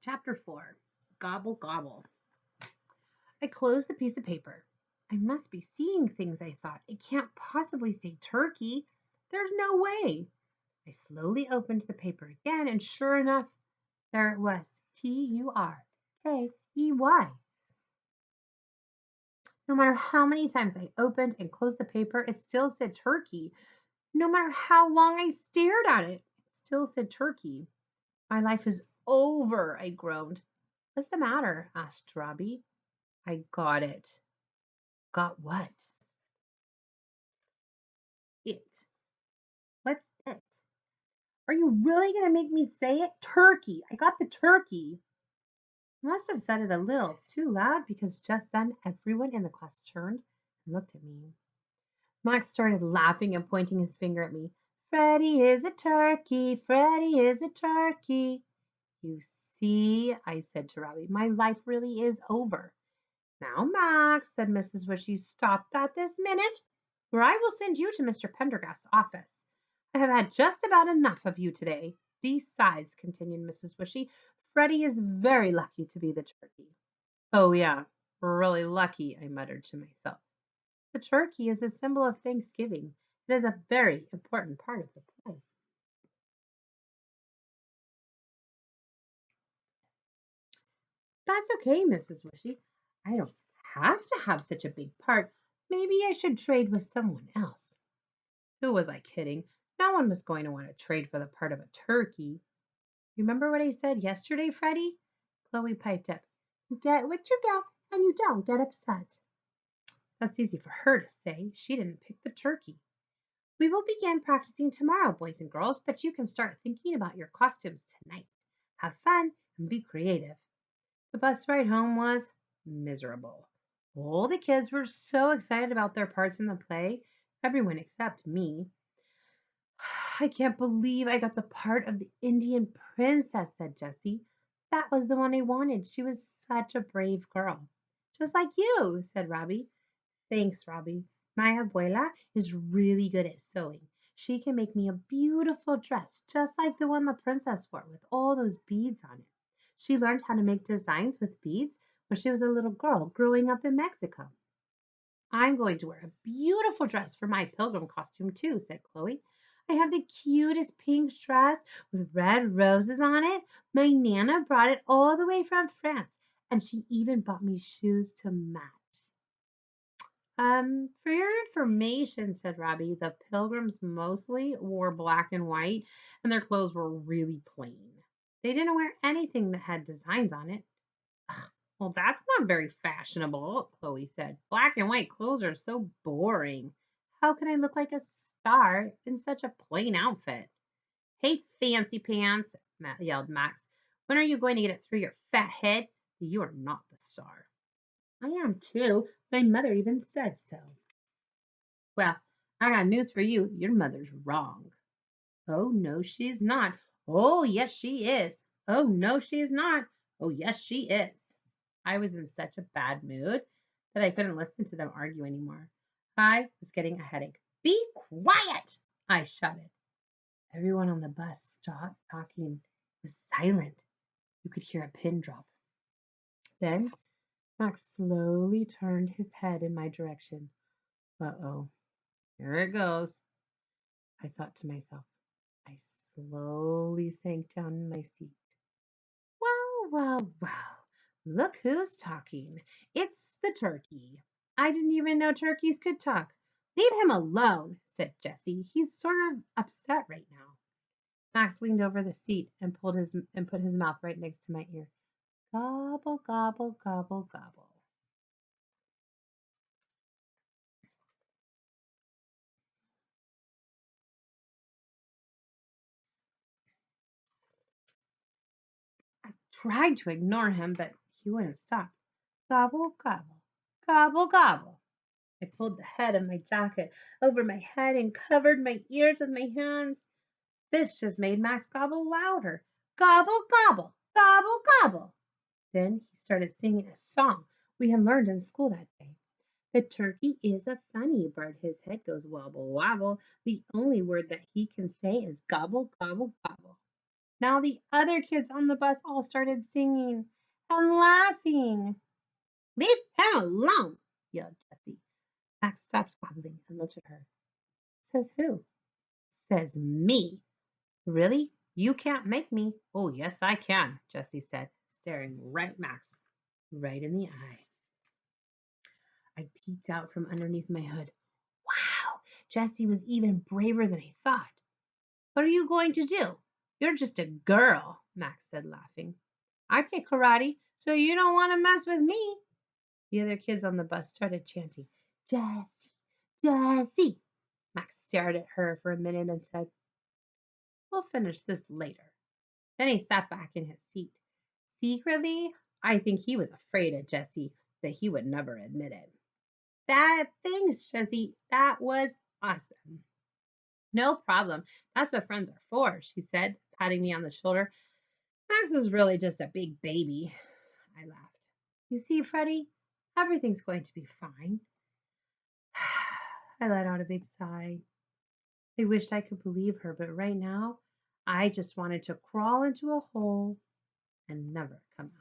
Chapter 4. Gobble Gobble. I closed the piece of paper. I must be seeing things, I thought. It can't possibly say turkey. There's no way. I slowly opened the paper again, and sure enough, there it was. Turkey. No matter how many times I opened and closed the paper, it still said turkey. No matter how long I stared at it, it still said turkey. My life is over, I groaned. What's the matter? Asked Robbie. I got it. Got what? It. What's it? Are you really going to make me say it? Turkey. I got the turkey. I must have said it a little too loud because just then everyone in the class turned and looked at me. Max started laughing and pointing his finger at me. Freddie is a turkey. Freddie is a turkey. You see, I said to Robbie, my life really is over. Now, Max, said Mrs. Wishy, stop that this minute, or I will send you to Mr. Pendergast's office. I have had just about enough of you today. Besides, continued Mrs. Wishy, Freddie is very lucky to be the turkey. Oh, yeah, really lucky, I muttered to myself. The turkey is a symbol of Thanksgiving. It is a very important part of the play. That's okay, Mrs. Wishy. I don't have to have such a big part. Maybe I should trade with someone else. Who was I kidding? No one was going to want to trade for the part of a turkey. Remember what I said yesterday, Freddie? Chloe piped up. You get what you get, and you don't get upset. That's easy for her to say. She didn't pick the turkey. We will begin practicing tomorrow, boys and girls, but you can start thinking about your costumes tonight. Have fun and be creative. The bus ride home was miserable. All the kids were so excited about their parts in the play, everyone except me. I can't believe I got the part of the Indian princess, said Jessie. That was the one I wanted. She was such a brave girl. Just like you, said Robbie. Thanks, Robbie. My abuela is really good at sewing. She can make me a beautiful dress, just like the one the princess wore, with all those beads on it. She learned how to make designs with beads when she was a little girl growing up in Mexico. I'm going to wear a beautiful dress for my pilgrim costume, too, said Chloe. I have the cutest pink dress with red roses on it. My Nana brought it all the way from France, and she even bought me shoes to match. For your information, said Robbie, the pilgrims mostly wore black and white, and their clothes were really plain. They didn't wear anything that had designs on it. Well, that's not very fashionable, Chloe said. Black and white clothes are so boring. How can I look like a star in such a plain outfit? Hey, fancy pants, yelled Max. When are you going to get it through your fat head that you are not the star? I am too. My mother even said so. Well, I got news for you. Your mother's wrong. Oh, no, she's not. Oh, yes, she is. Oh, no, she's not. Oh, yes, she is. I was in such a bad mood that I couldn't listen to them argue anymore. I was getting a headache. Be quiet, I shouted. Everyone on the bus stopped talking. It was silent. You could hear a pin drop. Then Max slowly turned his head in my direction. Uh-oh, here it goes, I thought to myself. I slowly sank down in my seat. Well, well, well. Look who's talking. It's the turkey. I didn't even know turkeys could talk. Leave him alone, said Jessie. He's sort of upset right now. Max leaned over the seat and put his mouth right next to my ear. Gobble, gobble, gobble, gobble. I tried to ignore him, but he wouldn't stop. Gobble, gobble, gobble, gobble. I pulled the head of my jacket over my head and covered my ears with my hands. This just made Max gobble louder. Gobble, gobble, gobble, gobble. Then he started singing a song we had learned in school that day. The turkey is a funny bird. His head goes wobble, wobble. The only word that he can say is gobble, gobble, gobble. Now the other kids on the bus all started singing and laughing. Leave him alone, yelled Jessie. Max stopped squabbling and looked at her. Says who? Says me. Really? You can't make me. Oh, yes, I can, Jessie said, staring right Max right in the eye. I peeked out from underneath my hood. Wow, Jessie was even braver than I thought. What are you going to do? You're just a girl, Max said, laughing. I take karate, so you don't want to mess with me. The other kids on the bus started chanting, Jessie, Jessie. Max stared at her for a minute and said, We'll finish this later. Then he sat back in his seat. Secretly, I think he was afraid of Jessie, but he would never admit it. Thanks, Jessie. That was awesome. No problem. That's what friends are for, she said, patting me on the shoulder. Max is really just a big baby. I laughed. You see, Freddie, everything's going to be fine. I let out a big sigh. I wished I could believe her, but right now, I just wanted to crawl into a hole and never come out.